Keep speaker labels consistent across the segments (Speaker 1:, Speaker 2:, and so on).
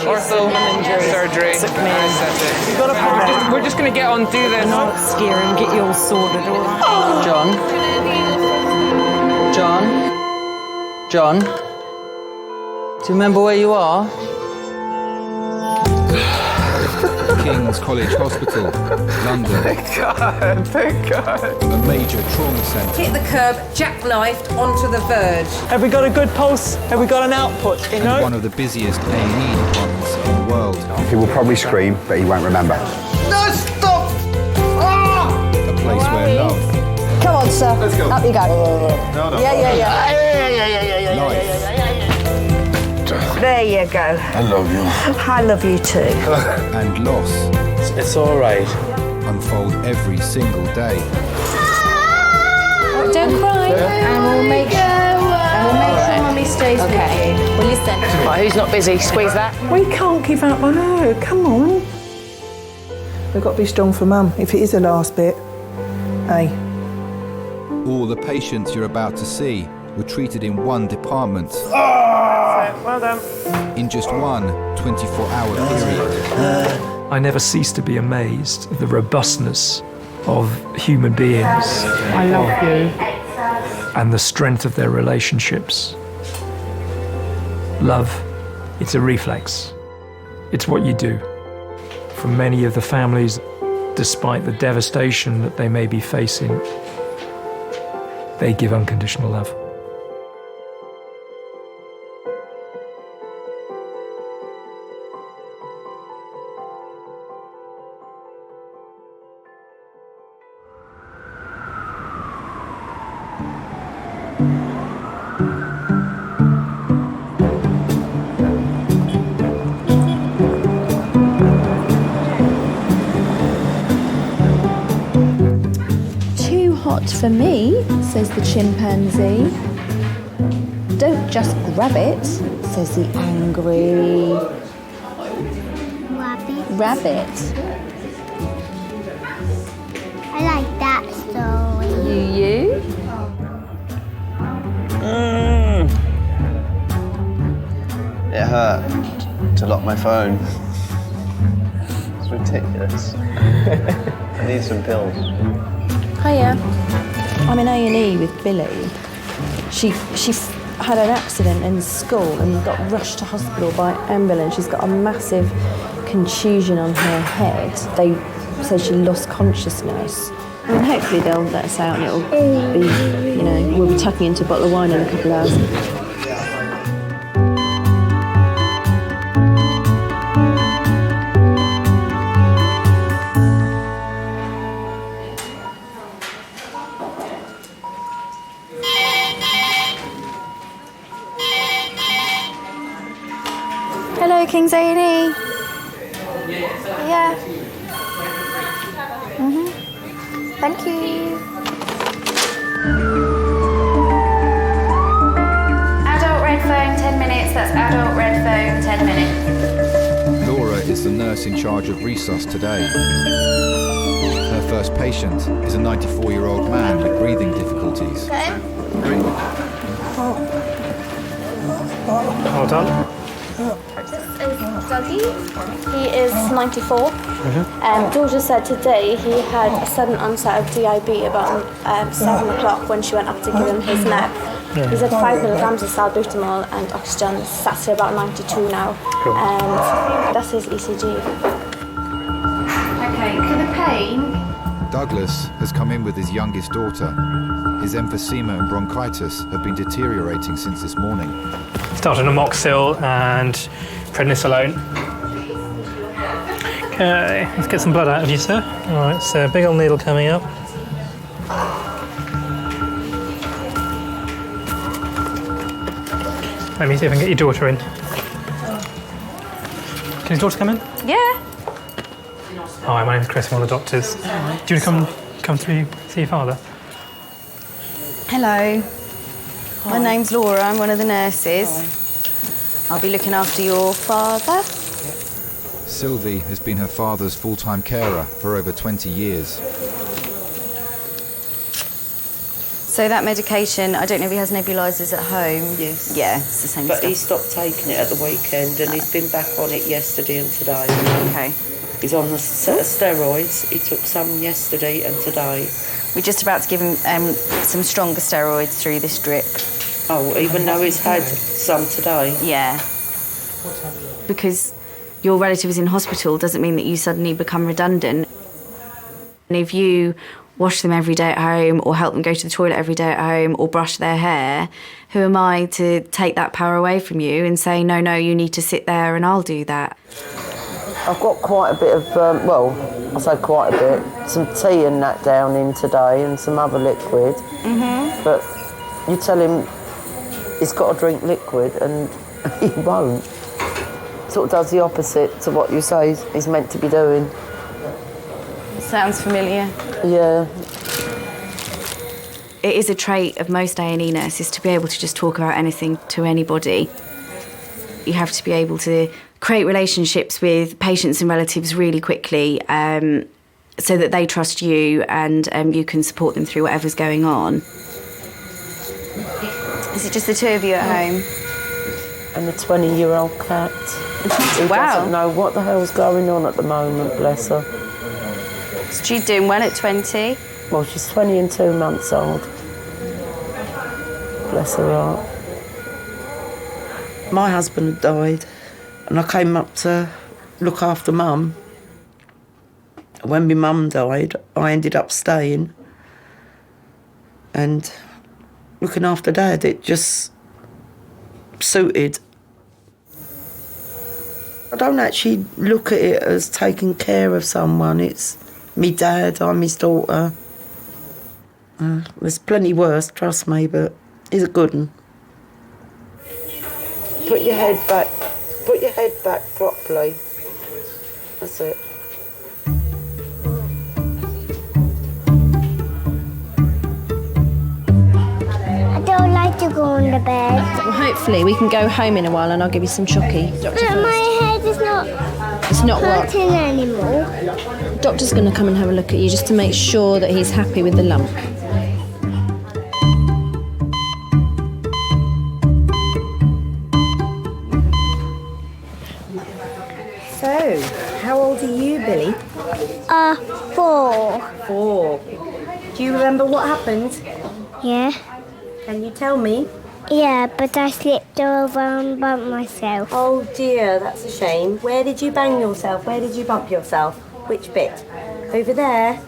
Speaker 1: Ortho, surgery. That's it.
Speaker 2: You got a problem?
Speaker 1: We're just going to get on, do this.
Speaker 2: Not scare and get you all sorted, all right?
Speaker 3: John? John? Do you remember where you are?
Speaker 4: King's College Hospital, London.
Speaker 1: Thank God.
Speaker 4: A major trauma centre.
Speaker 5: Hit the curb, jackknifed onto the verge.
Speaker 2: Have we got a good pulse? Have we got an output? You know?
Speaker 4: And one of the busiest A&E departments in the world.
Speaker 6: He will probably scream, but he won't remember.
Speaker 7: No, stop! Ah!
Speaker 4: A place where love,
Speaker 8: Come on, sir.
Speaker 7: Let's go.
Speaker 8: Up you go.
Speaker 7: No.
Speaker 8: Yeah.
Speaker 4: life,
Speaker 8: There you go.
Speaker 7: I love you.
Speaker 8: I love you too.
Speaker 4: and loss
Speaker 9: It's all right.
Speaker 4: unfold every single day.
Speaker 10: Don't cry. And we'll make sure Mummy stays with you. Will you send her?
Speaker 1: Right, who's not busy? Squeeze that.
Speaker 2: We can't give up on her. Come on. We've got to be strong for Mum, if it is the last bit. Hey.
Speaker 4: All the patients you're about to see were treated in one department.
Speaker 2: Well done.
Speaker 4: In just one 24-hour period.
Speaker 11: I never cease to be amazed at the robustness of human beings. I love you. And the strength of their relationships. Love, it's a reflex. It's what you do. For many of the families, despite the devastation that they may be facing, they give unconditional love.
Speaker 10: For me, says the chimpanzee. Don't just grab it, says the angry rabbit.
Speaker 12: I like that story.
Speaker 10: You?
Speaker 9: It hurt to lock my phone. It's ridiculous. I need some pills.
Speaker 10: Hiya. I'm in A&E with Billy. She had an accident in school and got rushed to hospital by ambulance. She's got a massive contusion on her head. They said she lost consciousness. I mean, hopefully they'll let us out and it'll be, you know, we'll be tucking into a bottle of wine in a couple of hours. King's A&E. Yeah. Thank you.
Speaker 13: Adult red phone, 10 minutes. That's adult red phone, 10 minutes.
Speaker 4: Laura is the nurse in charge of Resus today. Her first patient is a 94-year-old man with breathing difficulties.
Speaker 11: Hold on.
Speaker 10: This is Dougie. He is 94. Georgia said today he had a sudden onset of DIB about 7 o'clock when she went up to give him his nap. He's at 5 milligrams of salbutamol and oxygen. Sat at about 92 now.
Speaker 11: Cool.
Speaker 10: And that's his ECG.
Speaker 13: Okay, for the pain.
Speaker 4: Douglas has come in with his youngest daughter. His emphysema and bronchitis have been deteriorating since this morning.
Speaker 11: Started on amoxil and prednisolone. Okay, let's get some blood out of you, sir. All right, so big old needle coming up. Let me see if I can get your daughter in. Can your daughter come in?
Speaker 10: Yeah.
Speaker 11: Hi, my name's Chris, I'm one of the doctors. Do you want to come through, see your father?
Speaker 10: Hello. My name's Laura, I'm one of the nurses. I'll be looking after your father.
Speaker 4: Sylvie has been her father's full-time carer for over 20 years.
Speaker 10: So that medication, I don't know if he has nebulizers at home.
Speaker 14: Yes.
Speaker 10: Yeah, it's the same
Speaker 14: But
Speaker 10: stuff.
Speaker 14: he stopped taking it at the weekend and he's been back on it yesterday and today.
Speaker 10: Okay.
Speaker 14: He's on a set of steroids. He took some yesterday and today.
Speaker 10: We're just about to give him some stronger steroids through this drip.
Speaker 14: Oh, even though he's had some today?
Speaker 10: Yeah. Because your relative is in hospital doesn't mean that you suddenly become redundant. And if you wash them every day at home or help them go to the toilet every day at home or brush their hair, who am I to take that power away from you and say, no, you need to sit there and I'll do that?
Speaker 14: I've got quite a bit of, I say quite a bit, some tea and that down in today and some other liquid. Mm-hmm. But you tell him he's got to drink liquid and he won't. Sort of does the opposite to what you say he's meant to be doing.
Speaker 10: Sounds familiar.
Speaker 14: Yeah.
Speaker 10: It is a trait of most A&E nurses to be able to just talk about anything to anybody. You have to be able to create relationships with patients and relatives really quickly so that they trust you and you can support them through whatever's going on. Is it just the two of you at home?
Speaker 14: And a 20-year-old cat. Who doesn't know what the hell's going on at the moment, bless her.
Speaker 10: She's doing well at 20?
Speaker 14: Well, she's 20 and 2 months old. Bless her heart. My husband had died and I came up to look after Mum. When my mum died, I ended up staying and looking after Dad. It just suited. I don't actually look at it as taking care of someone. It's me dad, I'm his daughter. There's plenty worse, trust me, but he's a good one. Put your head back. Put your head back properly. That's it.
Speaker 12: I don't like to go on the bed.
Speaker 10: Well, hopefully we can go home in a while and I'll give you some chocky.
Speaker 12: But my head is not
Speaker 10: It's not what?
Speaker 12: hurting anymore.
Speaker 10: Doctor's going to come and have a look at you just to make sure that he's happy with the lump.
Speaker 15: So, how old are you, Billy?
Speaker 12: 4.
Speaker 15: 4. Do you remember what happened?
Speaker 12: Yeah.
Speaker 15: Can you tell me?
Speaker 12: Yeah, but I slipped over and bumped myself.
Speaker 15: Oh dear, that's a shame. Where did you bang yourself? Where did you bump yourself? Which bit? Over there?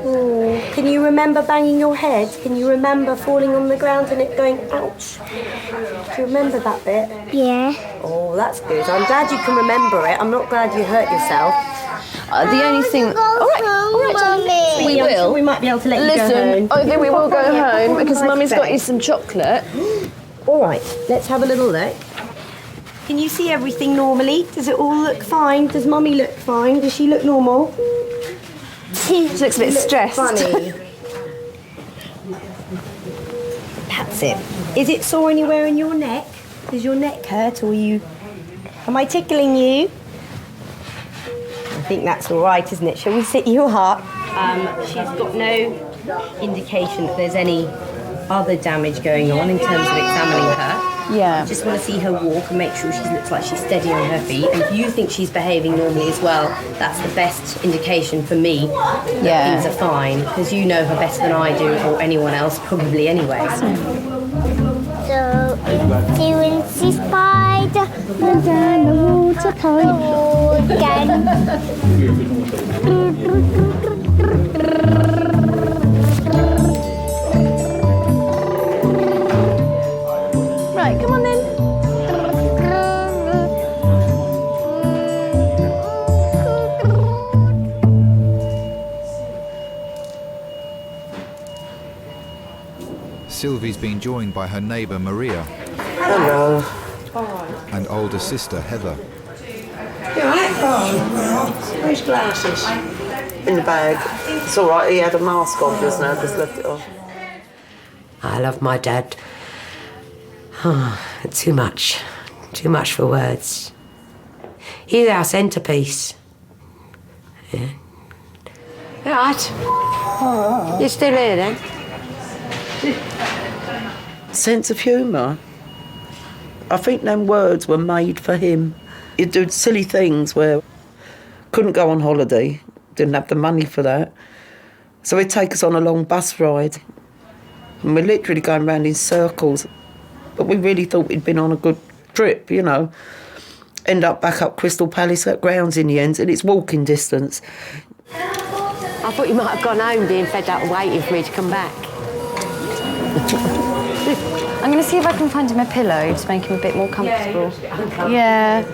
Speaker 15: Oh, can you remember banging your head? Can you remember falling on the ground and it going, ouch? Do you remember that bit?
Speaker 12: Yeah.
Speaker 15: Oh, that's good. I'm glad you can remember it. I'm not glad you hurt yourself.
Speaker 10: The only thing... All right,
Speaker 12: Mummy.
Speaker 10: we will.
Speaker 15: We might be able to let you go
Speaker 10: Listen,
Speaker 15: home.
Speaker 10: I think we will go home because
Speaker 15: Nice
Speaker 10: Mummy's got
Speaker 15: bed.
Speaker 10: you some chocolate.
Speaker 15: All right, let's have a little look. Can you see everything normally? Does it all look fine? Does Mummy look fine? Does she look normal?
Speaker 10: She looks a bit stressed.
Speaker 15: Funny. That's it. Is it sore anywhere in your neck? Does your neck hurt or you... Am I tickling you? I think that's all right, isn't it? Shall we sit you up? She's got no indication that there's any other damage going on in terms of examining her.
Speaker 10: Yeah.
Speaker 15: Just want to see her walk and make sure she looks like she's steady on her feet. And if you think she's behaving normally as well, that's the best indication for me that things are fine, because you know her better than I do, or anyone else probably anyway.
Speaker 12: So, Incy Spider was on the water point
Speaker 10: Right, come on then.
Speaker 4: Sylvie's been joined by her neighbour Maria
Speaker 14: Hello.
Speaker 4: and older sister Heather.
Speaker 14: You alright? Oh, where's glasses? In the bag. It's all right, he had a mask on just now, just left it on.
Speaker 16: I love my dad. Too much for words. He's our centrepiece. Yeah. Right. You're still here then?
Speaker 14: Sense of humour. I think them words were made for him. He'd do silly things where couldn't go on holiday, didn't have the money for that. So he'd take us on a long bus ride. And we're literally going round in circles. But we really thought we'd been on a good trip, you know. End up back up Crystal Palace grounds in the end, and it's walking distance.
Speaker 16: I thought you might have gone home being fed up waiting for me to come back.
Speaker 10: I'm going to see if I can find him a pillow to make him a bit more comfortable. Yeah.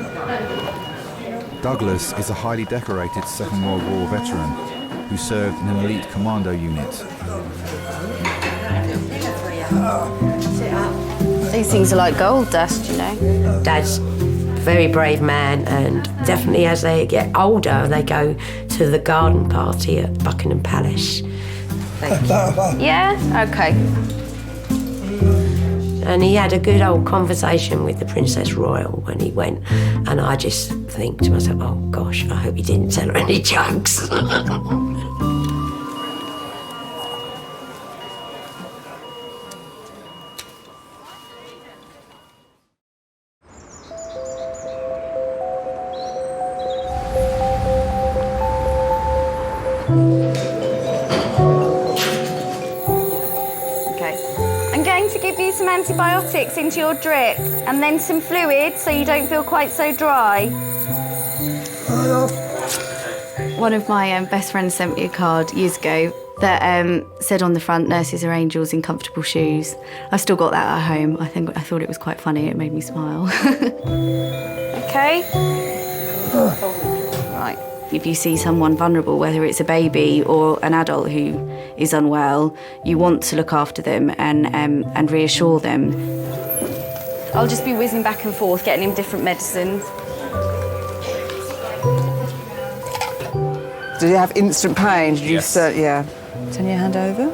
Speaker 4: Douglas is a highly decorated Second World War veteran who served in an elite commando unit.
Speaker 10: These things are like gold dust, you know.
Speaker 16: Dad's a very brave man, and definitely as they get older, they go to the garden party at Buckingham Palace.
Speaker 10: Yeah? Okay.
Speaker 16: And he had a good old conversation with the Princess Royal when he went, and I just think to myself, oh gosh, I hope he didn't tell her any jokes.
Speaker 13: Some antibiotics into your drip and then some fluid so you don't feel quite so dry. One of my best friends sent me a card years ago that said on the front, "Nurses are angels in comfortable shoes." I've still got that at home. I thought it was quite funny. It made me smile. Okay. Right. If you see someone vulnerable, whether it's a baby or an adult who is unwell, you want to look after them and reassure them. I'll just be whizzing back and forth, getting him different medicines.
Speaker 1: Did you have instant pain? Did
Speaker 4: Yes.
Speaker 1: you yeah. Turn your hand over.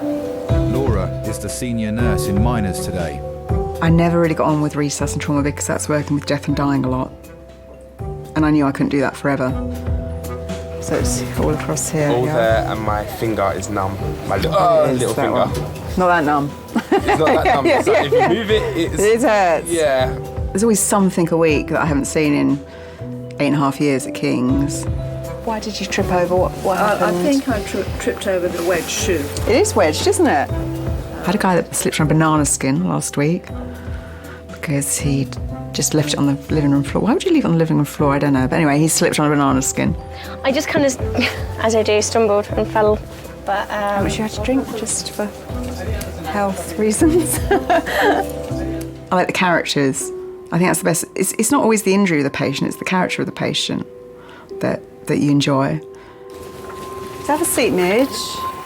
Speaker 4: Laura is the senior nurse in minors today.
Speaker 1: I never really got on with resus and trauma because that's working with death and dying a lot. And I knew I couldn't do that forever. So it's all across here.
Speaker 7: All
Speaker 1: yeah.
Speaker 7: there, and my finger is numb. My little
Speaker 1: It's that
Speaker 7: finger.
Speaker 1: one. Not that numb.
Speaker 7: It's not that numb. It's like if you move it,
Speaker 1: It hurts.
Speaker 7: Yeah.
Speaker 1: There's always something a week that I haven't seen in 8.5 years at King's. Why did you trip over? What happened?
Speaker 2: I think I tripped over the wedge shoe.
Speaker 1: It is wedged, isn't it? I had a guy that slipped on a banana skin last week because he'd just left it on the living room floor. Why would you leave it on the living room floor? I don't know. But anyway, he slipped on a banana skin.
Speaker 12: I just kind of, as I do, stumbled and fell. But
Speaker 1: How much you had to drink just for health reasons? I like the characters. I think that's the best. It's not always the injury of the patient, it's the character of the patient that you enjoy. So have a seat, Midge,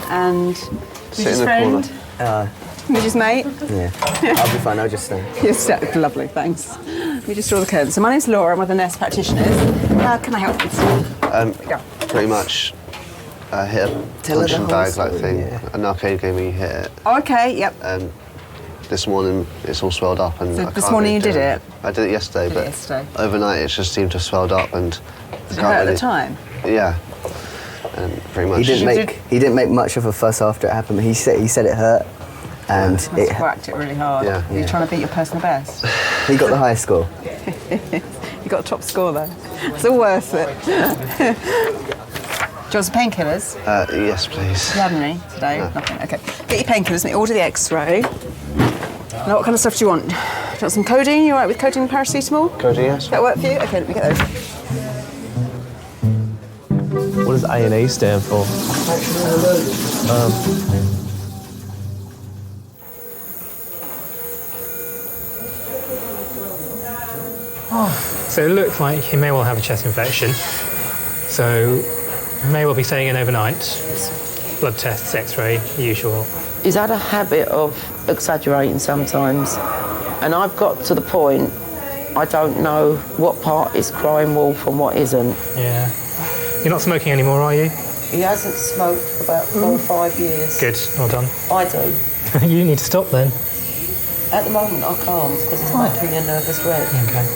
Speaker 1: and
Speaker 9: Sit
Speaker 1: Midge's
Speaker 9: in the
Speaker 1: friend.
Speaker 9: corner.
Speaker 1: Midge's mate.
Speaker 9: Yeah, I'll be fine, I'll just stay.
Speaker 1: Yes, lovely, thanks. Let me just draw the curtains. So my name's Laura, I'm one of the nurse practitioners. How can I help you?
Speaker 9: Pretty much hit a punching bag like thing. A narcade game where you hit it.
Speaker 1: Oh, okay, yep.
Speaker 9: This morning it's all swelled up and
Speaker 1: So
Speaker 9: I
Speaker 1: this
Speaker 9: can't
Speaker 1: morning
Speaker 9: really
Speaker 1: you did
Speaker 9: do
Speaker 1: it?
Speaker 9: I did it yesterday,
Speaker 1: Did it
Speaker 9: but
Speaker 1: yesterday.
Speaker 9: overnight it just seemed to have swelled up and
Speaker 1: Did it hurt at the time?
Speaker 9: Yeah, and pretty much.
Speaker 17: He didn't make much of a fuss after it happened. He said it hurt, and
Speaker 1: You whacked it really hard.
Speaker 17: Yeah.
Speaker 1: You're trying to beat your personal best.
Speaker 17: he got the highest score.
Speaker 1: You got a top score though. It's all worth it. Do you want some painkillers?
Speaker 9: Yes, please.
Speaker 1: You had any today?
Speaker 9: No.
Speaker 1: Nothing. Okay. Get your painkillers. Let me order the X-ray. Now, what kind of stuff do you want? Do you want some codeine? You all right with codeine and paracetamol?
Speaker 9: Codeine, yes.
Speaker 1: Does that work for you? Okay, let me get those.
Speaker 18: What does A&A stand for?
Speaker 11: So it looks like he may well have a chest infection. So he may well be staying in overnight. Blood tests, X-ray, usual.
Speaker 14: He's had a habit of exaggerating sometimes, and I've got to the point I don't know what part is crying wolf and what isn't.
Speaker 11: Yeah. You're not smoking anymore, are you?
Speaker 14: He hasn't smoked for about 4 or 5 years.
Speaker 11: Good, well done.
Speaker 14: I do.
Speaker 11: You need to stop then.
Speaker 14: At the moment I can't because it's making me a nervous wreck.
Speaker 11: Okay.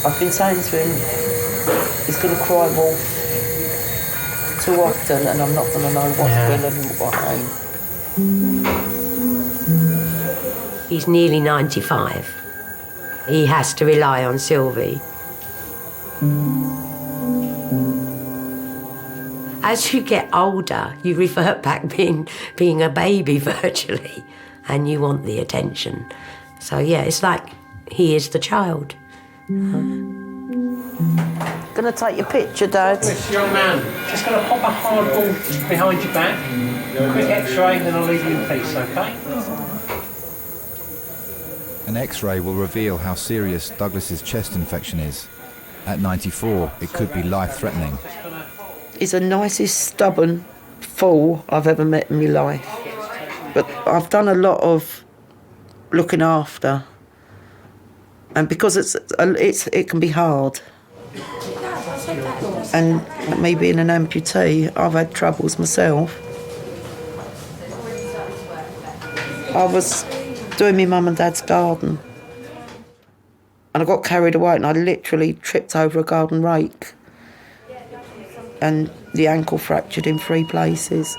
Speaker 14: I've been saying to him he's going to cry wolf too often and I'm not going to know what's real and what ain't.
Speaker 16: He's nearly 95. He has to rely on Sylvie. As you get older, you revert back being a baby virtually, and you want the attention. So yeah, it's like he is the child.
Speaker 14: Gonna take your picture, Dad?
Speaker 19: This young man, just gonna pop a hard ball behind your back. Quick X-ray, then I'll leave you in peace, okay?
Speaker 4: An X-ray will reveal how serious Douglas's chest infection is. At 94, it could be life-threatening.
Speaker 14: He's the nicest, stubborn fool I've ever met in my life. But I've done a lot of looking after, and because it can be hard. And me being an amputee, I've had troubles myself. I was doing my mum and dad's garden, and I got carried away, and I literally tripped over a garden rake, and the ankle fractured in 3 places.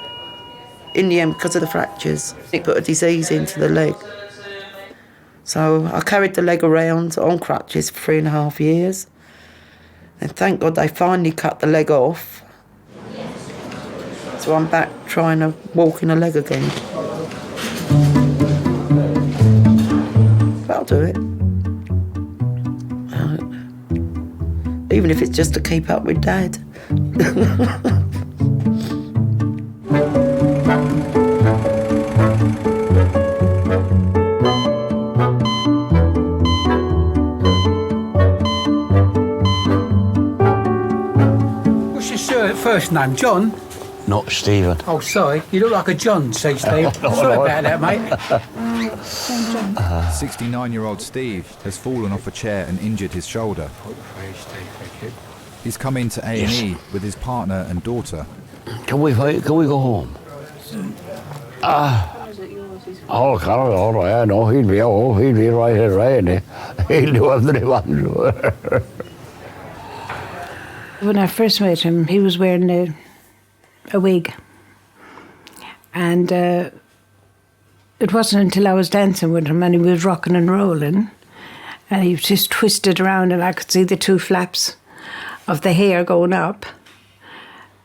Speaker 14: In the end, because of the fractures, it put a disease into the leg. So I carried the leg around on crutches for 3.5 years. And thank God they finally cut the leg off. So I'm back trying to walk in a leg again. But I'll do it. Even if it's just to keep up with Dad.
Speaker 19: First name, John?
Speaker 20: Not Stephen.
Speaker 19: Oh, sorry. You look like a John, see, Steve. Sorry about that, mate.
Speaker 4: 69-year-old Steve has fallen off a chair and injured his shoulder. He's come into A&E with his partner and daughter.
Speaker 20: Can we go home? Oh, Carol, all right, I know. He'll be right here, right? He'll do everything he wants to.
Speaker 2: When I first met him, he was wearing a wig. And it wasn't until I was dancing with him and he was rocking and rolling, and he was just twisted around and I could see the 2 flaps of the hair going up.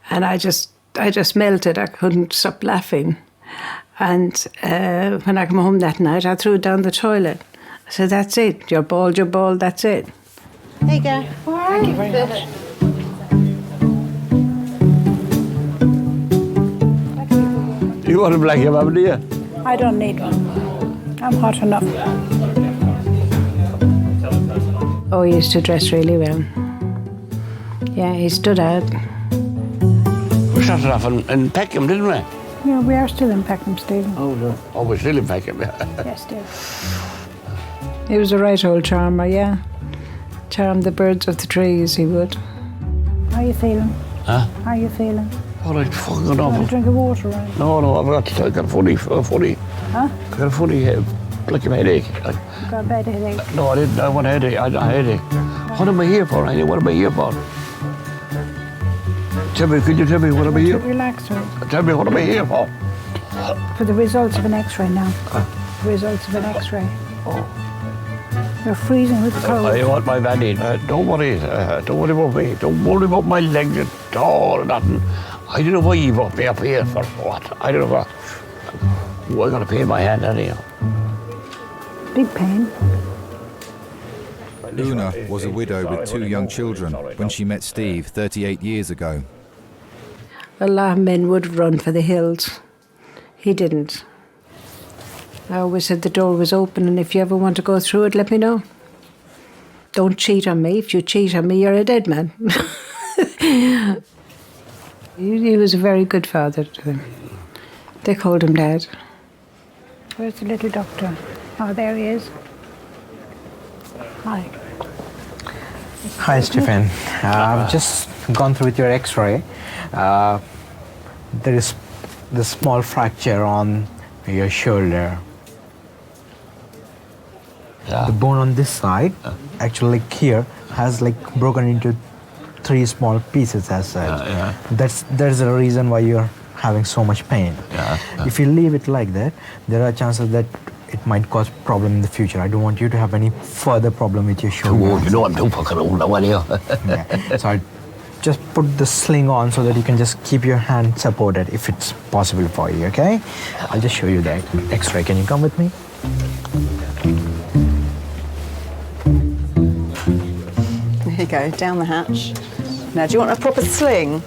Speaker 2: And I just melted. I couldn't stop laughing. And when I came home that night, I threw it down the toilet. I said, "That's it. You're bald, that's it."
Speaker 15: There you go.
Speaker 2: Thank you very much.
Speaker 20: You want to black him up, do you?
Speaker 2: I don't need one. I'm hot enough. Oh, he used to dress really well. Yeah, he stood out.
Speaker 20: We started off in Peckham, didn't we?
Speaker 2: Yeah, we are still in Peckham, Stephen.
Speaker 20: Oh, no. Oh, we're still in Peckham, yeah.
Speaker 2: Yes, dear. He was a right old charmer, yeah. Charmed the birds of the trees, he would. How are you feeling?
Speaker 20: Huh?
Speaker 2: How are you feeling?
Speaker 20: Oh, it's fucking awful.
Speaker 2: Want a drink of water, right?
Speaker 20: No, I've got a funny.
Speaker 2: Huh?
Speaker 20: I've got a funny, like a headache.
Speaker 2: Got a bad headache?
Speaker 20: No, I didn't. I want a headache. I had a headache. What am I here for? What am I here for? Could you tell me what am I here for?
Speaker 2: Relax, right?
Speaker 20: Tell me what am I here for?
Speaker 2: For the results of an X-ray now. The results of an X-ray.
Speaker 20: Oh.
Speaker 2: You're freezing with the cold.
Speaker 20: I want my man in. Don't worry about me. Don't worry about my legs at all. Nothing. I don't know why you brought me up here for what. I don't know what. I'm going to pain my hand anyhow.
Speaker 2: Big pain.
Speaker 4: Una was a widow with 2 young children when she met Steve 38 years ago.
Speaker 2: A lot of men would run for the hills. He didn't. I always said the door was open, and if you ever want to go through it, let me know. Don't cheat on me. If you cheat on me, you're a dead man. He was a very good father to them. They called him Dad. Where's the little doctor? Oh, there he is. Hi.
Speaker 21: Hi, Stephen. I've just gone through with your X-ray. There is the small fracture on your shoulder.
Speaker 20: Yeah.
Speaker 21: The bone on this side, actually like here, has like broken into 3 small pieces as such. That's the reason why you're having so much pain. If you leave it like that, there are chances that it might cause problem in the future. I don't want you to have any further problem with your shoulder.
Speaker 20: Oh, you know I'm too fucking old now, anyhow.
Speaker 21: Yeah. So I just put the sling on so that you can just keep your hand supported if it's possible for you, okay? I'll just show you the x-ray. Can you come with me?
Speaker 1: There you go, down the hatch. Now, do you want a proper sling?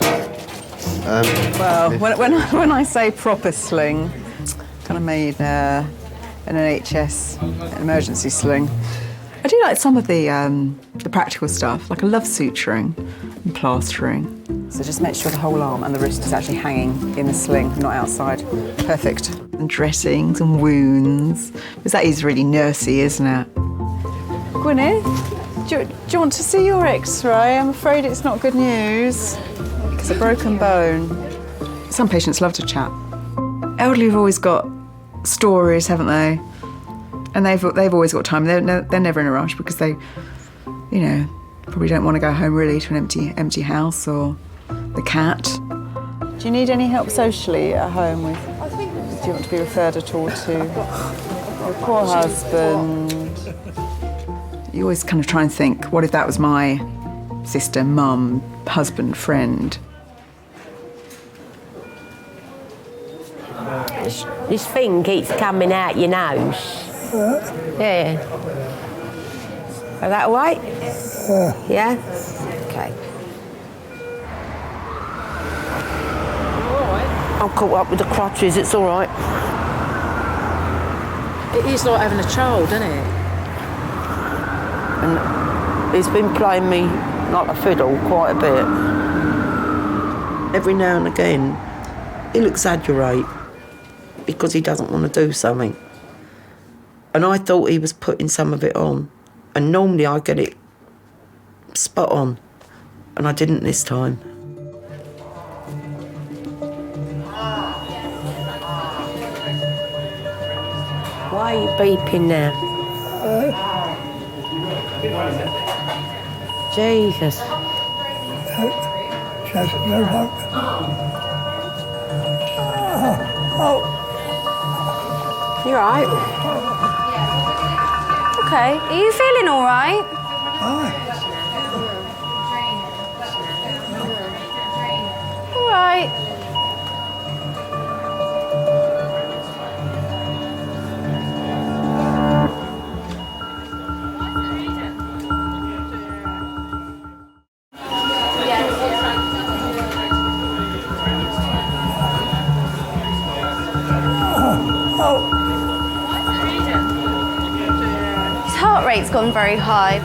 Speaker 1: Well, when I say proper sling, kind of made an NHS emergency sling. I do like some of the practical stuff, like I love suturing and plastering. So just make sure the whole arm and the wrist is actually hanging in the sling, not outside. Perfect. And dressings and wounds, because that is really nursey, isn't it? Gwyneth, do you want to see your x-ray? I'm afraid it's not good news. It's a broken bone. Some patients love to chat. Elderly have always got stories, haven't they? And they've always got time. They're never in a rush because they, you know, probably don't want to go home really to an empty house or the cat. Do you need any help socially at home with? Do you want to be referred at all to your poor husband? You always kind of try and think, what if that was my sister, mum, husband, friend?
Speaker 16: This thing keeps coming out your nose. Yeah. Is that all right? Yeah? Okay.
Speaker 14: I'm caught up with the crutches, it's all right.
Speaker 5: It is like having a child, isn't it?
Speaker 14: And he's been playing me like a fiddle quite a bit. Every now and again, he'll exaggerate because he doesn't want to do something. And I thought he was putting some of it on. And normally I get it spot on. And I didn't this time.
Speaker 16: Why are you beeping now? Jesus.
Speaker 10: You all right? Okay. Are you feeling all right? All right. His heart rate's gone very high.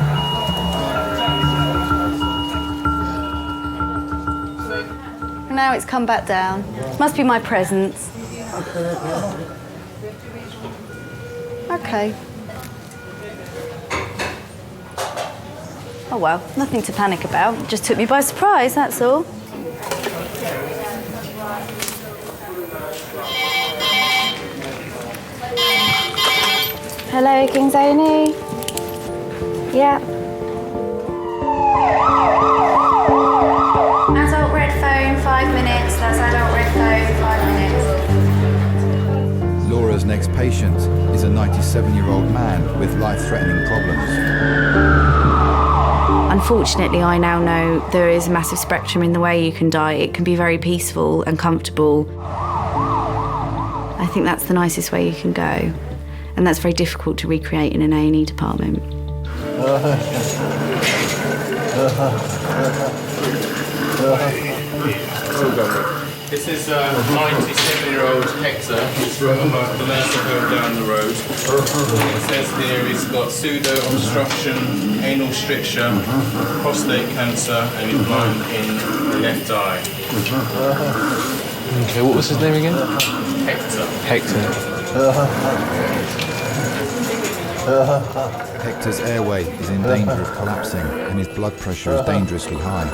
Speaker 10: Now it's come back down. Must be my presence. Okay. Oh well, nothing to panic about. It just took me by surprise, that's all. Hello, King's A&E. Yeah. Adult red phone, 5 minutes. That's adult red phone, 5 minutes.
Speaker 4: Laura's next patient is a 97-year-old man with life-threatening problems.
Speaker 13: Unfortunately, I now know there is a massive spectrum in the way you can die. It can be very peaceful and comfortable. I think that's the nicest way you can go. And that's very difficult to recreate in an A&E department.
Speaker 7: This is 97-year-old Hector. He's from the nursing home down the road. It says here he's got pseudo-obstruction, anal stricture, prostate cancer, and he's blind in the left eye.
Speaker 18: Okay, what was his name again?
Speaker 7: Hector.
Speaker 18: Hector.
Speaker 4: Hector's airway is in danger of collapsing and his blood pressure is dangerously high.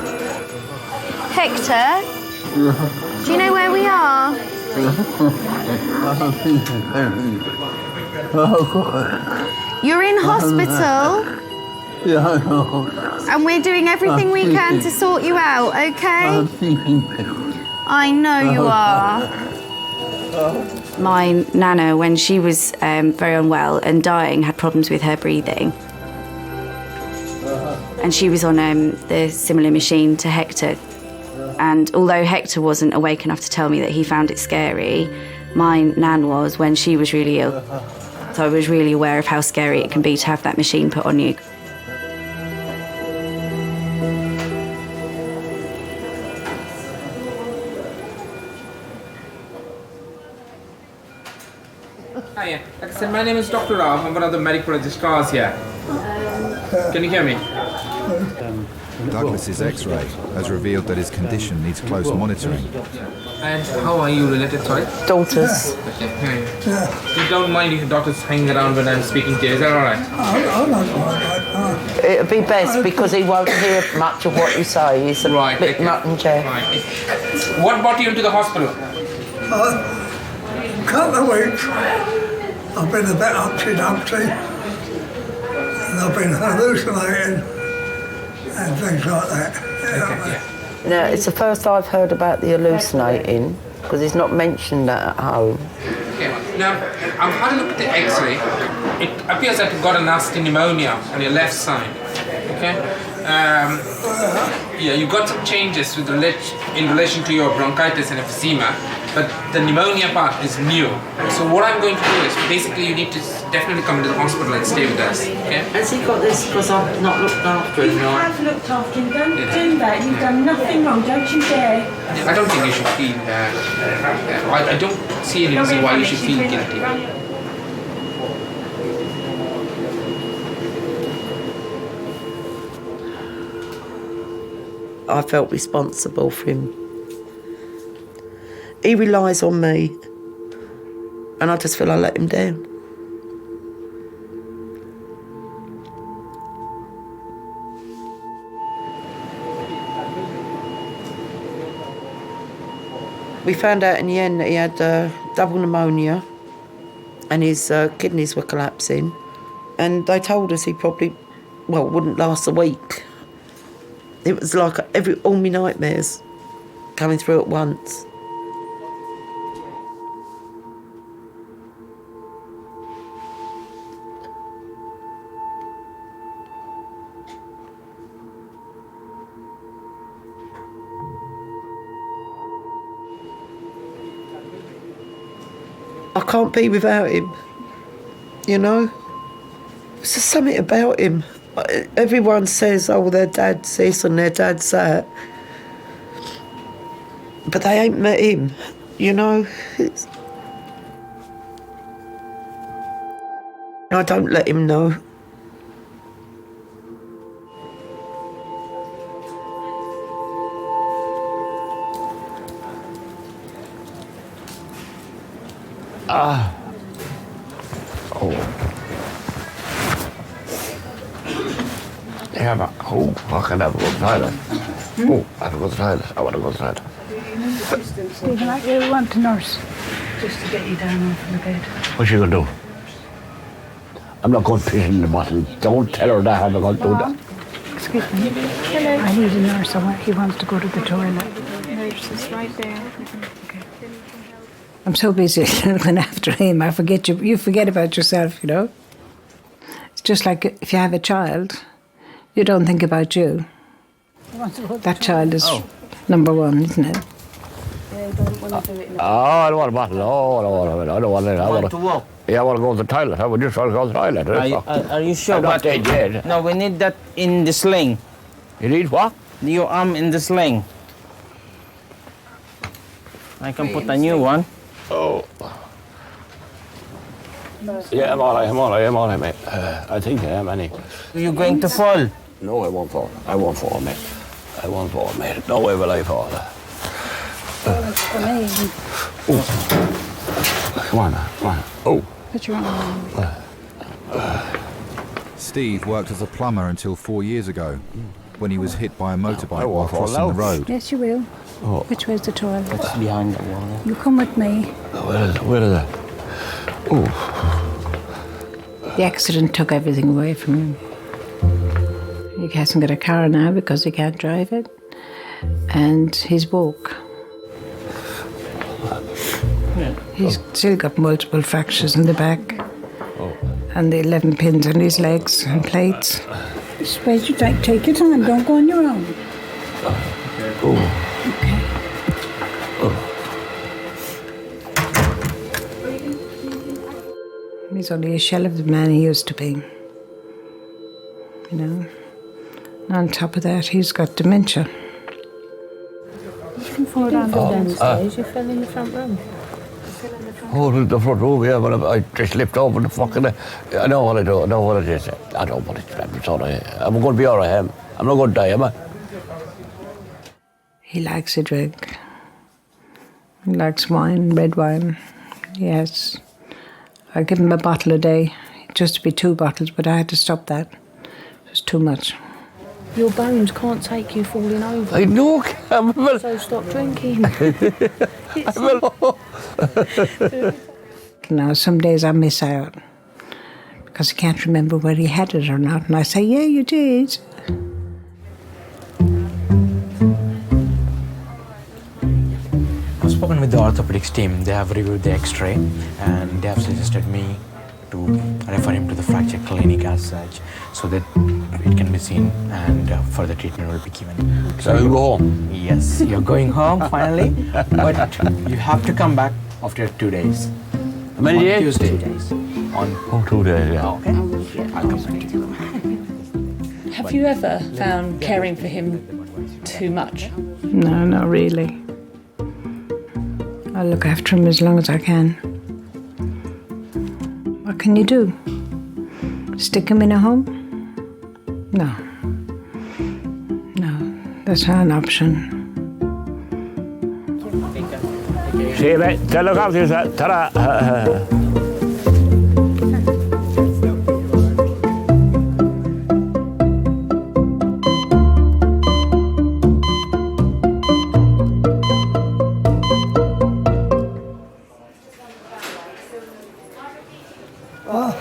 Speaker 10: Hector, do you know where we are? You're in hospital. And we're doing everything we can to sort you out, okay? I know you are.
Speaker 13: My nana, when she was very unwell and dying, had problems with her breathing. And she was on the similar machine to Hector. And although Hector wasn't awake enough to tell me that he found it scary, my nan was when she was really ill. So I was really aware of how scary it can be to have that machine put on you.
Speaker 7: Hiya, like I said, my name is Dr. Rao. I'm one of the medical registrars here. Can you hear me?
Speaker 4: Douglas's X-ray has revealed that his condition needs close monitoring.
Speaker 7: And how are you related, sorry?
Speaker 14: Daughters.
Speaker 7: Okay. You don't mind if your daughter's hanging around when I'm speaking to you, is that alright?
Speaker 14: It'll be best because he won't hear much of what you say. He's a bit nut and chair.
Speaker 7: Right. What brought you into the hospital?
Speaker 3: Couple of weeks. I've been a bit upsy-dumpsy, and I've been hallucinating and things like that.
Speaker 14: Now, it's the first I've heard about the hallucinating, because he's not mentioned that at home.
Speaker 7: Okay, now, I've had a look at the X-ray. It appears that you've got a nasty pneumonia on your left side, okay? Yeah, you've got some changes with in relation to your bronchitis and emphysema, but the pneumonia part is new. So what I'm going to do is, basically you need to definitely come into the hospital and stay with us, okay?
Speaker 14: Has he got this because I've not looked after him?
Speaker 22: You have looked after him, don't do that. You've done nothing wrong, don't you dare.
Speaker 7: I don't think you should feel, I don't see any reason why you should feel guilty.
Speaker 14: I felt responsible for him. He relies on me, and I just feel I let him down. We found out in the end that he had double pneumonia and his kidneys were collapsing, and they told us he probably, wouldn't last a week. It was like all my nightmares coming through at once. I can't be without him, you know? There's just something about him. Everyone says, oh, their dad's this and their dad's that. But they ain't met him, you know? I don't let him know.
Speaker 20: Yeah, but I can have a go to the toilet. Oh, I have to go to the toilet. I want to go to the toilet.
Speaker 2: Stephen, I really want a nurse just to get you down off the bed.
Speaker 20: What's she going to do? I'm not going to piss in the bottle. Don't tell her that I'm not going to do that.
Speaker 2: Excuse me. Hello. I need a nurse somewhere. He wants to go to the toilet.
Speaker 22: Nurse is right there.
Speaker 2: I'm so busy looking after him. I forget you forget about yourself, you know. It's just like if you have a child, you don't think about you. That child is number one, isn't it?
Speaker 22: Yeah, don't want to do it.
Speaker 20: I don't want a bottle. Oh, I don't want it. I want to
Speaker 23: walk.
Speaker 20: Yeah, I want to go to the toilet. I would just want to go to the toilet.
Speaker 23: Are you sure?
Speaker 20: I'm not dead yet.
Speaker 23: No, we need that in the sling.
Speaker 20: You need what?
Speaker 23: Your arm in the sling. I can put a new one.
Speaker 20: Oh. Yeah, I'm all right, mate. I think I am, anyway.
Speaker 23: Are you going to fall?
Speaker 20: No, I won't fall. I won't fall, mate. I won't fall, mate. No way will I fall.
Speaker 2: It's amazing.
Speaker 20: Come on now, come on. Oh.
Speaker 2: Put your arm on.
Speaker 4: Steve worked as a plumber until 4 years ago, when he was hit by a motorbike while crossing the road.
Speaker 2: Yes, you will.
Speaker 20: Oh.
Speaker 2: Which way's the toilet?
Speaker 23: It's behind the wall.
Speaker 2: You come with me.
Speaker 20: Where is it? Oh.
Speaker 2: The accident took everything away from him. He hasn't got a car now because he can't drive it. And he's woke. He's still got multiple fractures in the back. And the 11 pins on his legs and plates.
Speaker 22: Just wait your time. Take your time. Don't go on your own.
Speaker 2: He's only a shell of the man he used to be. You know. And on top of that, he's got dementia.
Speaker 22: You can fall down downstairs. You fell in the front room.
Speaker 20: Oh, the front room, yeah, but I just slipped over the fucking... I know what I do, I know what it is. I know what it is. I'm going to be all right, I'm not going to die, am I?
Speaker 2: He likes a drink. He likes wine, red wine. Yes. I give him a bottle a day. It used to be 2 bottles, but I had to stop that. It was too much.
Speaker 22: Your bones can't take you falling over.
Speaker 20: I know,
Speaker 22: So stop drinking.
Speaker 2: Now, some days I miss out because I can't remember whether he had it or not. And I say, yeah, you did.
Speaker 21: I've spoken with the orthopedics team. They have reviewed the x-ray and they have suggested me to refer him to the fracture clinic as such so that it can be seen and further treatment will be given.
Speaker 20: So you go home?
Speaker 21: Yes, you're going home finally, but you have to come back after 2 days.
Speaker 20: How many days?
Speaker 21: Tuesday. 2 days. On
Speaker 20: 2 days, yeah.
Speaker 21: Okay. I'll come back to you.
Speaker 22: Have you ever found caring for him too much?
Speaker 2: No, not really. I'll look after him as long as I can. What can you do? Stick him in a home? No. No, that's not an option.
Speaker 20: See you, mate. Look after yourself. Ta-ra.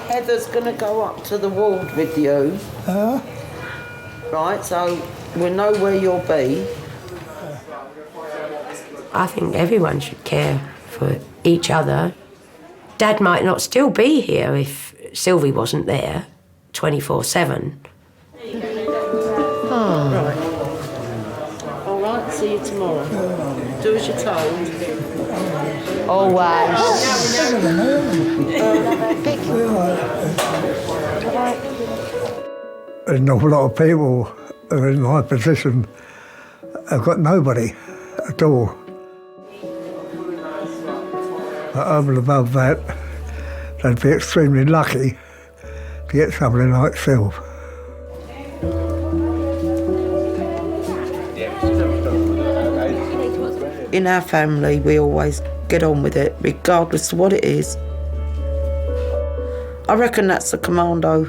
Speaker 14: Heather's going to go up to the ward with you. Right, so we'll know where you'll be.
Speaker 16: I think everyone should care for each other. Dad might not still be here if Sylvie wasn't there 24/7.
Speaker 14: Right. All right, see you tomorrow. Do as you're told.
Speaker 16: Always.
Speaker 3: There's an awful lot of people who are in my position have got nobody at all. But over and above that, they'd be extremely lucky to get somebody like Sylv.
Speaker 14: In our family, we always get on with it, regardless of what it is. I reckon that's the commando.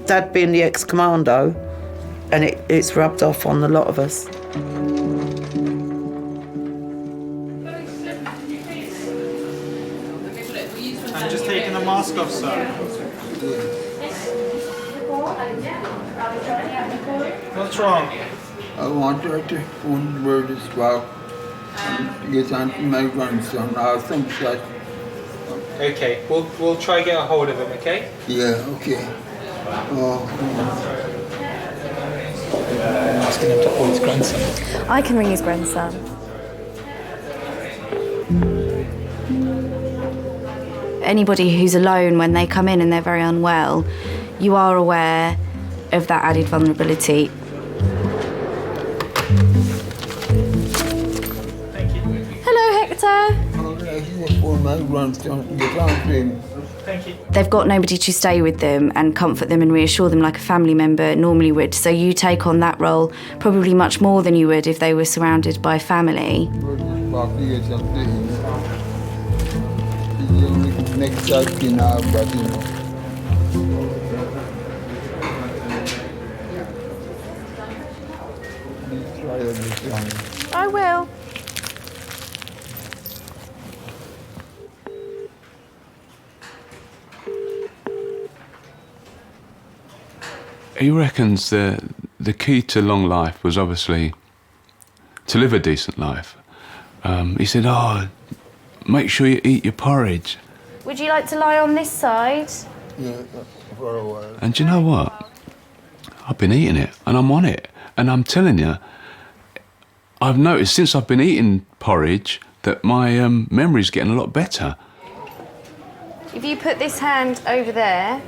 Speaker 14: Dad being the ex-commando, and it's rubbed off on a lot of us.
Speaker 6: I'm just taking the mask off, sir. What's wrong?
Speaker 8: I want her to phone word as well and get on to my grandson. I think that.
Speaker 6: Okay, we'll try to get a hold of him, okay?
Speaker 8: Yeah, okay.
Speaker 6: Asking him to call his grandson.
Speaker 13: I can ring his grandson. Anybody who's alone when they come in and they're very unwell, you are aware of that added vulnerability. Hello, Hector.
Speaker 8: My grandson, get on to him.
Speaker 6: Thank you.
Speaker 13: They've got nobody to stay with them and comfort them and reassure them like a family member normally would. So you take on that role probably much more than you would if they were surrounded by family.
Speaker 8: Next time in our body.
Speaker 13: I will.
Speaker 12: He reckons the key to long life was obviously to live a decent life. He said, make sure you eat your porridge.
Speaker 13: Would you like to lie on this side?
Speaker 8: Yeah, for a while.
Speaker 12: And do you know what? I've been eating it, and I'm on it. And I'm telling you, I've noticed since I've been eating porridge that my memory's getting a lot better.
Speaker 13: If you put this hand over there,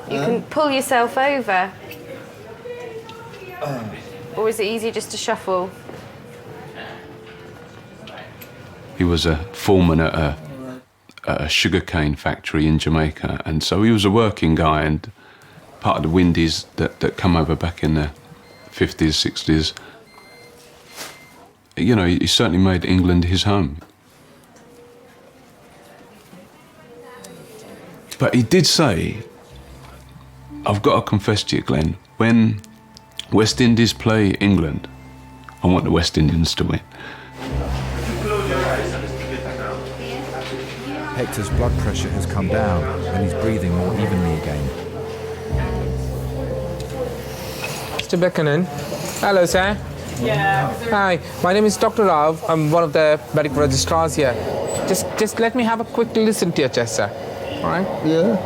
Speaker 13: you can pull yourself over. Or is it easier just to shuffle?
Speaker 12: He was a foreman at a sugarcane factory in Jamaica, and so he was a working guy and part of the Windies that come over back in the 50s, 60s. You know, he certainly made England his home. But he did say, I've got to confess to you, Glenn, when West Indies play England, I want the West Indians to win.
Speaker 4: Hector's blood pressure has come down and he's breathing more evenly again.
Speaker 6: Mr. Buchanan. Hello, sir. Yeah. Hi, my name is Dr. Rao. I'm one of the medical registrars here. Just let me have a quick listen to your chest, sir. All right?
Speaker 8: Yeah.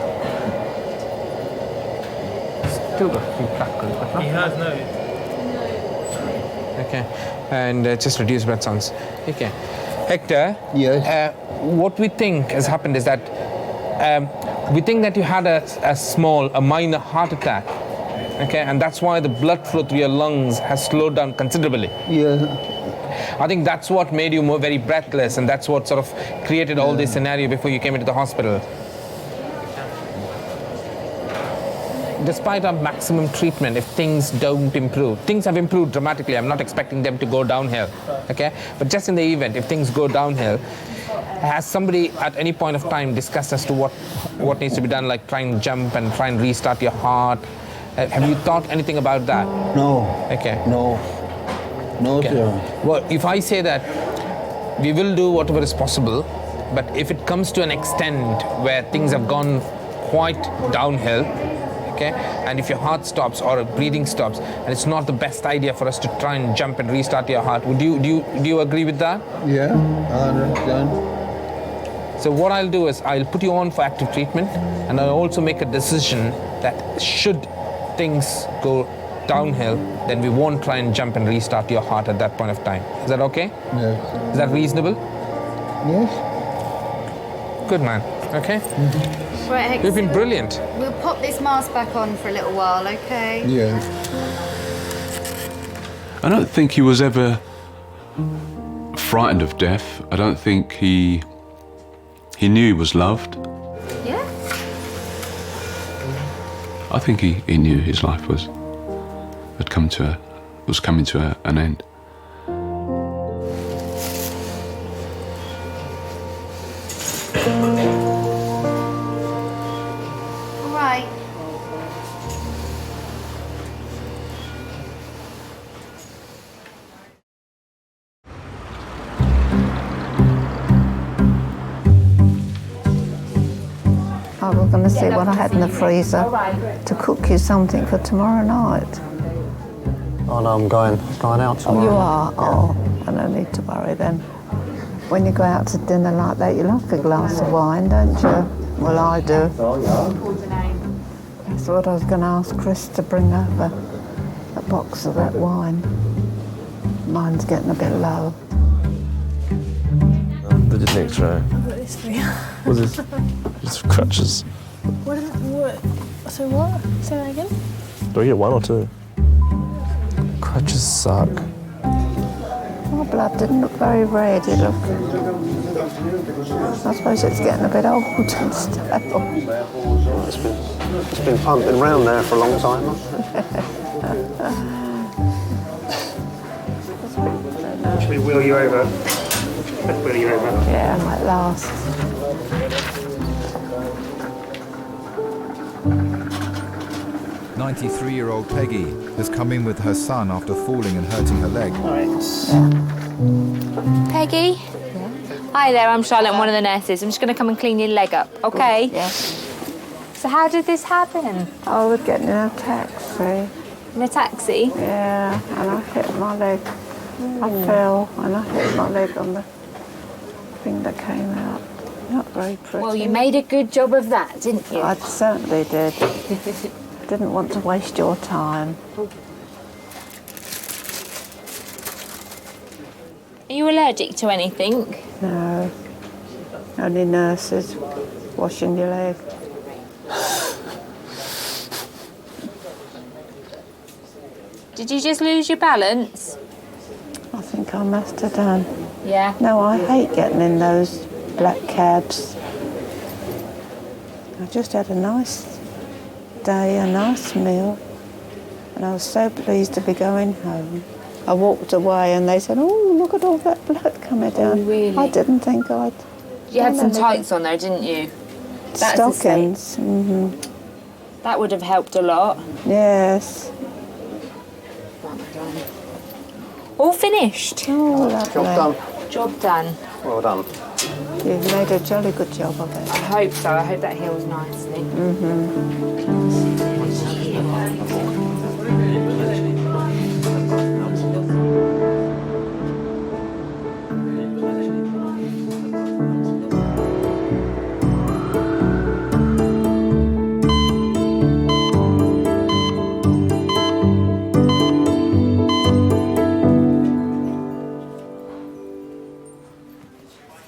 Speaker 6: Still got a few crackles, but not.
Speaker 19: He has no.
Speaker 6: Okay. And just reduce breath sounds. Okay. Hector.
Speaker 8: Yes.
Speaker 6: What we think has happened is that we think that you had a minor heart attack. Okay, and that's why the blood flow through your lungs has slowed down considerably.
Speaker 8: Yeah.
Speaker 6: I think that's what made you very breathless, and that's what sort of created all this scenario before you came into the hospital. Despite our maximum treatment, if things don't improve, things have improved dramatically. I'm not expecting them to go downhill, okay? But just in the event, if things go downhill, has somebody at any point of time discussed as to what needs to be done, like try and jump and try and restart your heart? Have you thought anything about that?
Speaker 8: No.
Speaker 6: Okay.
Speaker 8: No. No,
Speaker 6: Okay.
Speaker 8: sir.
Speaker 6: Well, if I say that we will do whatever is possible, but if it comes to an extent where things have gone quite downhill, okay, and if your heart stops or breathing stops, and it's not the best idea for us to try and jump and restart your heart, do you agree with that?
Speaker 8: Yeah, I understand.
Speaker 6: So what I'll do is I'll put you on for active treatment, and I'll also make a decision that should things go downhill, then we won't try and jump and restart your heart at that point of time. Is that okay?
Speaker 8: Yes.
Speaker 6: Is that reasonable?
Speaker 8: Yes.
Speaker 6: Good man. Okay?
Speaker 13: Right, Hector.
Speaker 6: You've been brilliant.
Speaker 13: We'll pop this mask back on for a little while, okay?
Speaker 8: Yeah.
Speaker 12: I don't think he was ever frightened of death. I don't think he knew he was loved.
Speaker 13: Yeah?
Speaker 12: I think he knew his life was coming to an end.
Speaker 13: All right.
Speaker 9: I was going to see what I had in the freezer to cook you something for tomorrow night.
Speaker 18: Oh no, I'm going out tomorrow.
Speaker 9: Oh, you are? Oh, I don't need to worry then. When you go out to dinner like that, you like a glass of wine, don't you? Well, I do. That's what I was going to ask Chris to bring over, a box of that wine. Mine's getting a bit low.
Speaker 18: They did an X-ray.
Speaker 22: I've got this for you.
Speaker 18: Was this just crutches?
Speaker 22: What? So what? Say that again?
Speaker 18: Do I get one or two? Crutches suck.
Speaker 9: My blood didn't look very red, it looked... I suppose it's getting a bit old and stale.
Speaker 18: It's been pumping round there for a long time.
Speaker 19: Should we wheel you over? Wheel you over.
Speaker 9: Yeah, I might last.
Speaker 4: "93-year-old Peggy has come in with her son after falling and hurting her leg.
Speaker 11: Peggy? Hi there, I'm Charlotte, I'm one of the nurses. I'm just going to come and clean your leg up, okay?
Speaker 9: Yeah.
Speaker 11: So how did this happen?
Speaker 9: I was getting in a taxi.
Speaker 11: In a taxi?
Speaker 9: Yeah, and I hit my leg. I fell and I hit my leg on the everything that came out. Not very pretty.
Speaker 11: Well, you made a good job of that, didn't you?
Speaker 9: I certainly did. Didn't want to waste your time.
Speaker 11: Are you allergic to anything?
Speaker 9: No. Only nurses washing your leg.
Speaker 11: Did you just lose your balance?
Speaker 9: I think I must have done.
Speaker 11: Yeah.
Speaker 9: No, I hate getting in those black cabs. I just had a nice day, a nice meal, and I was so pleased to be going home. I walked away and they said, oh, look at all that blood coming down.
Speaker 11: Oh, really?
Speaker 9: I didn't think I'd...
Speaker 11: You had some tights on there, didn't you? That's the same.
Speaker 9: Stockings.
Speaker 11: That would have helped a lot.
Speaker 9: Yes.
Speaker 11: All finished?
Speaker 9: Oh, lovely.
Speaker 23: Job done.
Speaker 11: Job done.
Speaker 23: Well done.
Speaker 9: You've made a jolly good job of it.
Speaker 11: I hope so. I hope that heals nicely.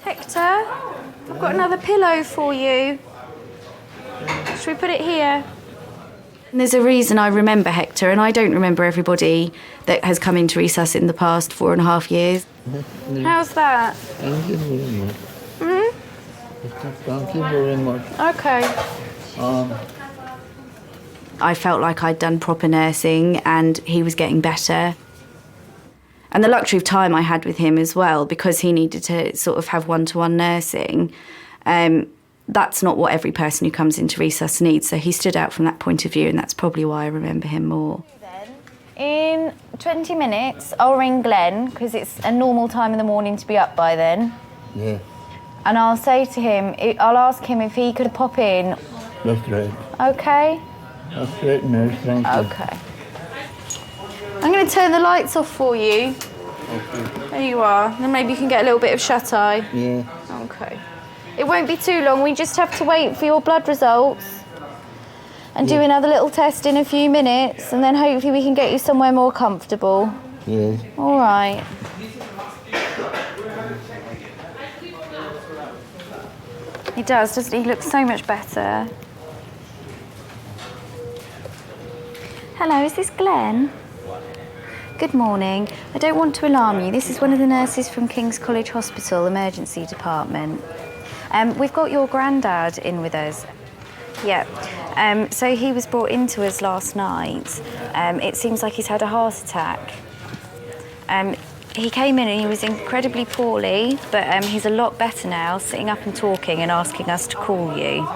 Speaker 10: Hector, I've got another pillow for you. Should we put it here?
Speaker 13: And there's a reason I remember Hector, and I don't remember everybody that has come into Resus in the past 4.5 years.
Speaker 10: How's that?
Speaker 8: Thank you very much. Thank you very much.
Speaker 10: Okay.
Speaker 13: I felt like I'd done proper nursing and he was getting better. And the luxury of time I had with him as well, because he needed to sort of have one-to-one nursing. That's not what every person who comes into Resus needs, so he stood out from that point of view, and that's probably why I remember him more.
Speaker 1: In 20 minutes, I'll ring Glenn, because it's a normal time in the morning to be up by then.
Speaker 8: Yeah,
Speaker 1: And I'll say to him, I'll ask him if he could pop in.
Speaker 8: that's great.
Speaker 1: Okay?
Speaker 8: That's great news, thank you.
Speaker 1: Okay. I'm going to turn the lights off for you.
Speaker 8: Okay.
Speaker 10: There you are. Then maybe you can get a little bit of shut-eye.
Speaker 8: Yeah.
Speaker 10: Okay. It won't be too long. We just have to wait for your blood results and do another little test in a few minutes, and then hopefully we can get you somewhere more comfortable.
Speaker 8: Yeah.
Speaker 10: All right. He does, doesn't he? He looks so much better. Hello, is this Glenn? Good morning. I don't want to alarm you. This is one of the nurses from King's College Hospital Emergency Department. We've got your granddad in with us. Yeah. So he was brought into us last night. It seems like he's had a heart attack. He came in and he was incredibly poorly, but he's a lot better now, sitting up and talking and asking us to call you.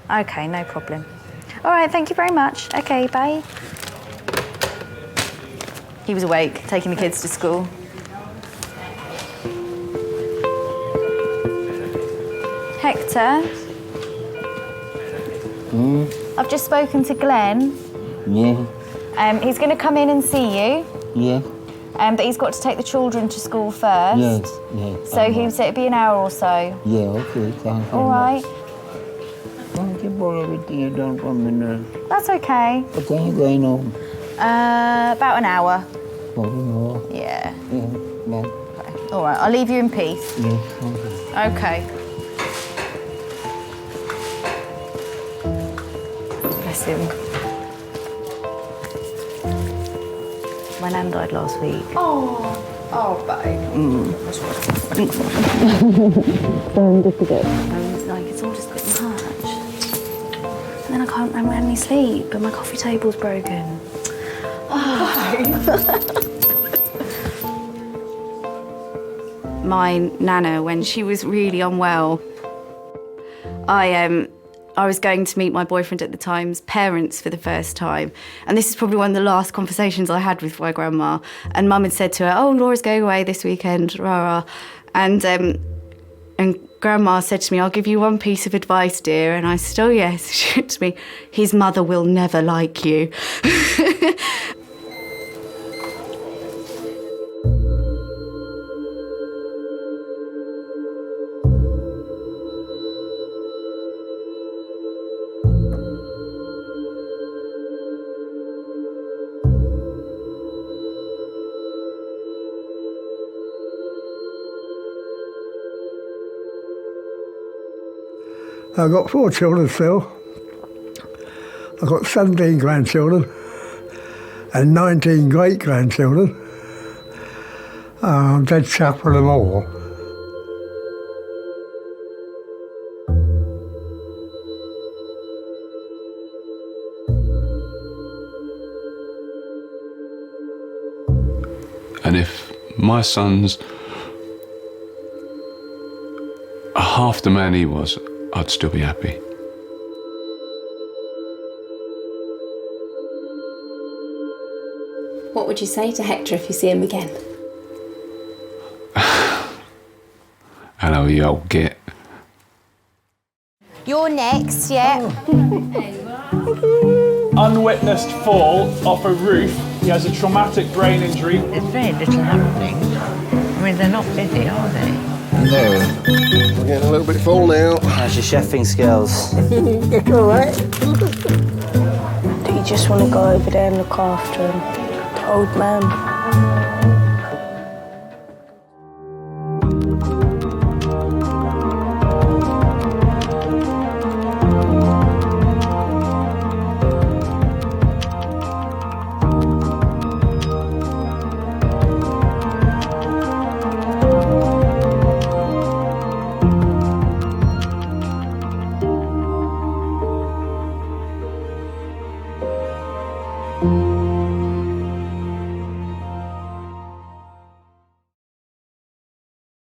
Speaker 10: Okay, no problem. All right, thank you very much. Okay, bye. He was awake, taking the kids to school. Hector? I've just spoken to Glenn.
Speaker 8: Yeah.
Speaker 1: He's going to come in and see you.
Speaker 8: Yeah.
Speaker 1: But he's got to take the children to school first.
Speaker 8: Yes. Yeah.
Speaker 1: So he said it'd be an hour or so.
Speaker 8: Yeah. Okay. Thank you.
Speaker 1: All right.
Speaker 8: Thank you for everything you've done for me now.
Speaker 1: That's okay.
Speaker 8: What time are you going home?
Speaker 1: About an hour.
Speaker 8: Oh, no.
Speaker 1: Yeah.
Speaker 8: Yeah. Bye.
Speaker 1: Okay. All right. I'll leave you in peace.
Speaker 8: Yes. Thank you.
Speaker 1: Okay. Bless him. My nan died last week.
Speaker 10: Oh, babe.
Speaker 1: Just a bit. Like, it's all just a bit much. And then I haven't had any sleep, and my coffee table's broken.
Speaker 13: My nana, when she was really unwell, I was going to meet my boyfriend at the time's parents for the first time. And this is probably one of the last conversations I had with my grandma. And Mum had said to her, oh, Laura's going away this weekend, rah, rah. And Grandma said to me, I'll give you one piece of advice, dear. And I said, oh, yes. She said to me, his mother will never like you.
Speaker 3: I've got 4 children still. I've got 17 grandchildren and 19 great-grandchildren. I'm dead chuffed for them all.
Speaker 12: And if my son's half the man he was, I'd still be happy.
Speaker 5: What would you say to Hector if you see him again?
Speaker 12: Hello, you old git.
Speaker 11: You're next, yeah.
Speaker 15: Unwitnessed fall off a roof. He has a traumatic brain injury.
Speaker 2: There's very little happening. I mean, they're not busy, are they?
Speaker 17: No. We're getting a little bit full now.
Speaker 23: How's your chefing skills?
Speaker 9: It's all right. Do you just want to go over there and look after him? The old man.